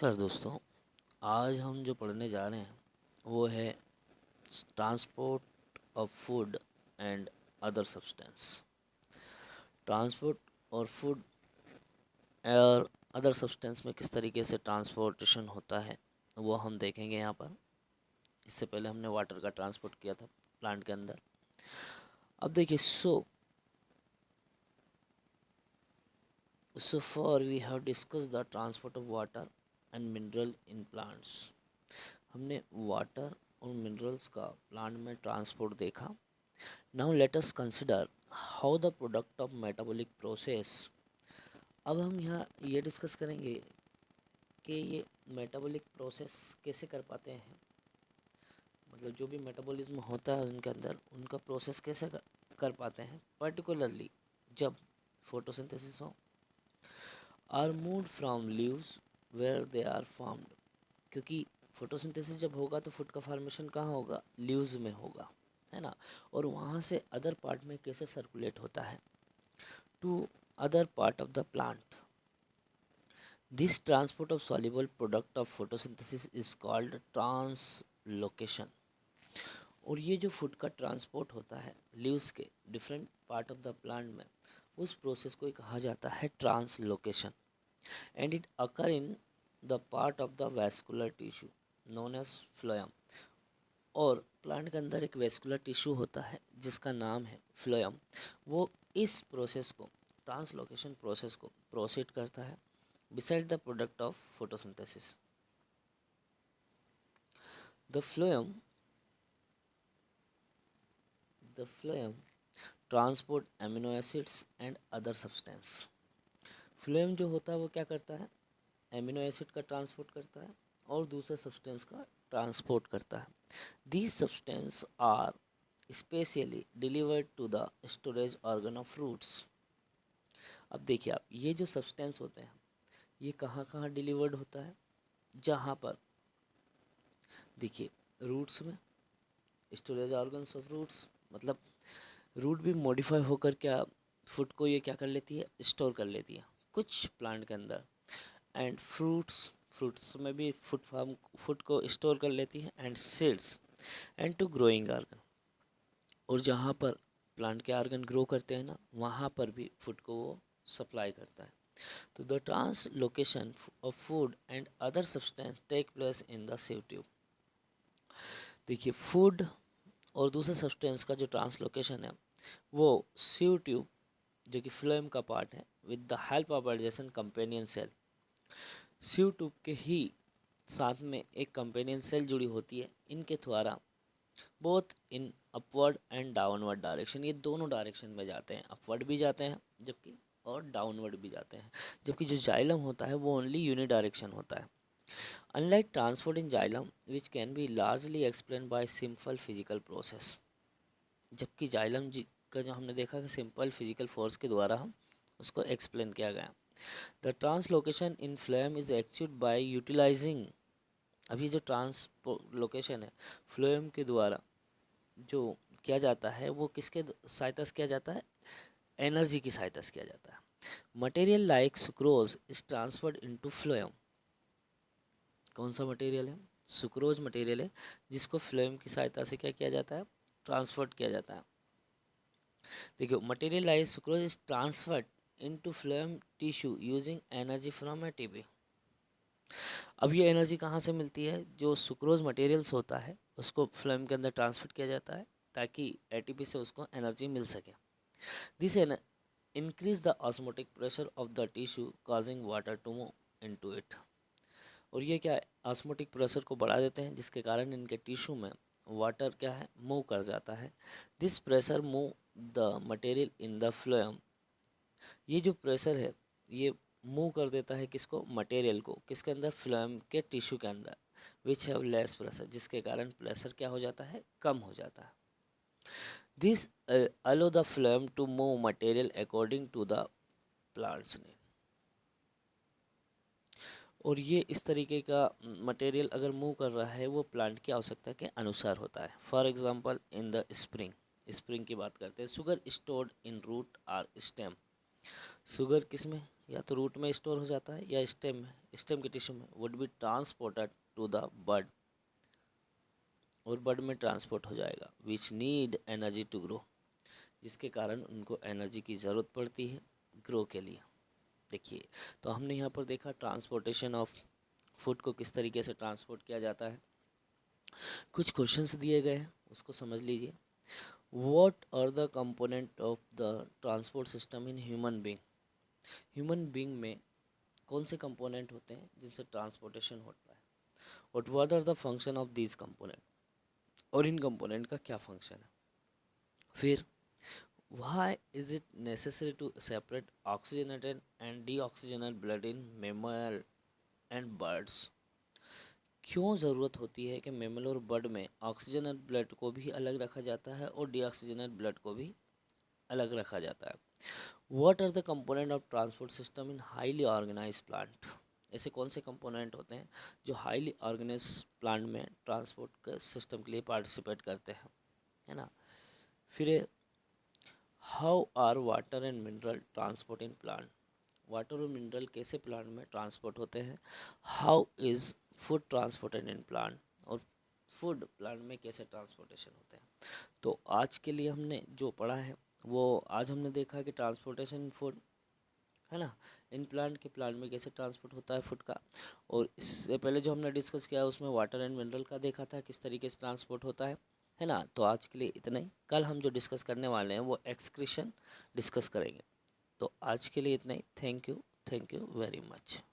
नमस्कार दोस्तों। आज हम जो पढ़ने जा रहे हैं वो है transport of food and other substance. Transport और फूड और अदर सब्सटेंस में किस तरीके से ट्रांसपोर्टेशन होता है वो हम देखेंगे यहाँ पर। इससे पहले हमने वाटर का ट्रांसपोर्ट किया था प्लांट के अंदर। अब देखिए, so far we have discussed the transport of water and mineral in plants। हमने वाटर और मिनरल्स का प्लांट में ट्रांसपोर्ट देखा। Now let us consider how the product of metabolic process. अब हम यहाँ ये डिस्कस करेंगे कि ये मेटाबॉलिक प्रोसेस कैसे कर पाते हैं, मतलब जो भी मेटाबॉलिज्म होता है उनके अंदर उनका प्रोसेस कैसे कर पाते हैं, पर्टिकुलरली जब फोटोसिंथेसिस हो। Are moved from leaves where they are formed, क्योंकि फोटोसिंथेसिस जब होगा तो फूड का फॉर्मेशन कहाँ होगा, लीव्स में होगा, है ना। और वहाँ से अदर पार्ट में कैसे सर्कुलेट होता है to other part of the plant. This transport of soluble product of photosynthesis is called translocation. और ये जो फूड का ट्रांसपोर्ट होता है लीव्स के different part of the plant में, उस प्रोसेस को कहा जाता है translocation. And it occur in the part of the vascular tissue known as phloem. और प्लांट के अंदर एक वेस्कुलर टिश्यू होता है जिसका नाम है फ्लोएम। वो इस प्रोसेस को, ट्रांसलोकेशन प्रोसेस को प्रोसीड करता है beside the product of photosynthesis. The phloem, the phloem transport amino acids and other substance। Phloem जो होता है वो क्या करता है, एमिनो एसिड का ट्रांसपोर्ट करता है और दूसरे सब्सटेंस का ट्रांसपोर्ट करता है। These substance are specially delivered to the storage organ of fruits. अब देखिए आप, ये जो सब्सटेंस होते हैं ये कहाँ कहाँ डिलीवर्ड होता है, जहाँ पर देखिए रूट्स में, स्टोरेज ऑर्गन्स ऑफ रूट्स, मतलब रूट भी मॉडिफाई होकर क्या फूड को ये क्या कर लेती है, स्टोर कर लेती है कुछ प्लांट के अंदर। एंड फ्रूट्स, फ्रूट्स में भी फूड फार्म फूड को स्टोर कर लेती है। And seeds and to growing organ, और जहाँ पर प्लांट के ऑर्गन ग्रो करते हैं ना वहाँ पर भी फूड को वो सप्लाई करता है। तो the translocation of food and other substance take place in the sieve tube. देखिए फूड और दूसरे सब्सटेंस का जो ट्रांसलोकेशन है वो सीव ट्यूब, जो कि फ्लोएम का पार्ट है, with the help of adjacent companion cell. Sieve tube के ही साथ में एक कंपेनियन सेल जुड़ी होती है इनके द्वारा, both in upward and downward direction. ये दोनों डायरेक्शन में जाते हैं, अपवर्ड भी जाते हैं जबकि और डाउनवर्ड भी जाते हैं। जबकि जो जाइलम होता है वो ओनली यूनि डायरेक्शन होता है। Unlike transport in xylem which can be largely explain by simple physical process. जबकि जाइलम जी का जो हमने देखा कि सिंपल फिजिकल फोर्स के द्वारा हम उसको एक्सप्लेन किया गया। The translocation in phloem is actuated by utilising. अभी जो ट्रांसलोकेशन है फ्लोएम के द्वारा जो किया जाता है वो किसके सहायता से किया जाता है, एनर्जी की सहायता से किया जाता है। Material like sucrose is transferred into phloem. कौन सा मटेरियल है, सुक्रोज मटेरियल है जिसको फ्लोएम की सहायता से क्या किया जाता है, ट्रांसफर्ड किया जाता है। देखियो material like sucrose is transferred into phloem tissue using energy from ATP. अब ये एनर्जी कहाँ से मिलती है, जो सुक्रोज मटेरियल्स होता है उसको फ्लोएम के अंदर ट्रांसफर किया जाता है ताकि एटीपी से उसको एनर्जी मिल सके। This increase the osmotic pressure of the tissue causing water to move into it। और ये क्या है, ऑस्मोटिक प्रेशर को बढ़ा देते हैं जिसके कारण इनके टिश्यू में वाटर क्या है, मूव कर जाता है। This pressure move the material in the phloem. ये जो प्रेशर है ये मूव कर देता है किसको, मटेरियल को, किसके अंदर, फ्लोएम के टिश्यू के अंदर, विच हैव लेस प्रेशर, जिसके कारण प्रेशर क्या हो जाता है, कम हो जाता है। This allow the phloem to move material according to the plant's need। और ये इस तरीके का मटेरियल अगर मूव कर रहा है वो प्लांट की आवश्यकता के अनुसार होता है। For example in the spring, spring की बात करते हैं। Sugar stored in root or stem. Sugar किस में, या तो रूट में स्टोर हो जाता है या स्टेम में, स्टेम के टिश्यू में, would be transported to the bud, और बड में ट्रांसपोर्ट हो जाएगा, which need energy to grow, जिसके कारण उनको एनर्जी की ज़रूरत पड़ती है ग्रो के लिए। देखिए, तो हमने यहाँ पर देखा ट्रांसपोर्टेशन ऑफ फूड को किस तरीके से ट्रांसपोर्ट किया जाता है। कुछ क्वेश्चंस दिए गए हैं, उसको समझ लीजिए। What are the component of the transport system in human being, human being में कौन से कंपोनेंट होते हैं जिनसे ट्रांसपोर्टेशन होता है, what are the function of these component, और इन कंपोनेंट का क्या फंक्शन है। फिर why is it necessary to separate oxygenated and deoxygenated blood in mammal and birds, क्यों ज़रूरत होती है कि मैमल और बर्ड में ऑक्सीजनेट ब्लड को भी अलग रखा जाता है और डीऑक्सीजनेट ब्लड को भी अलग रखा जाता है। What are the component of transport system in highly organize plant, ऐसे कौन से कंपोनेंट होते हैं जो हाईली ऑर्गेनाइज प्लांट में ट्रांसपोर्ट के सिस्टम के लिए पार्टिसिपेट करते हैं, है ना। फिर how are water and mineral transport in plant, water और मिनरल कैसे प्लांट में ट्रांसपोर्ट होते हैं। How is food transported in plant, और फूड प्लांट में कैसे ट्रांसपोर्टेशन होते हैं। तो आज के लिए हमने जो पढ़ा है वो आज हमने देखा कि ट्रांसपोर्टेशन फूड, है ना, इन प्लांट के प्लांट में कैसे ट्रांसपोर्ट होता है फूड का। और इससे पहले जो हमने डिस्कस किया उसमें वाटर एंड मिनरल का देखा था किस तरीके से ट्रांसपोर्ट होता है ना। तो आज के लिए इतना ही, कल हम जो डिस्कस करने वाले हैं वो एक्सक्रीशन डिस्कस करेंगे। तो आज के लिए इतना ही। Thank you very much.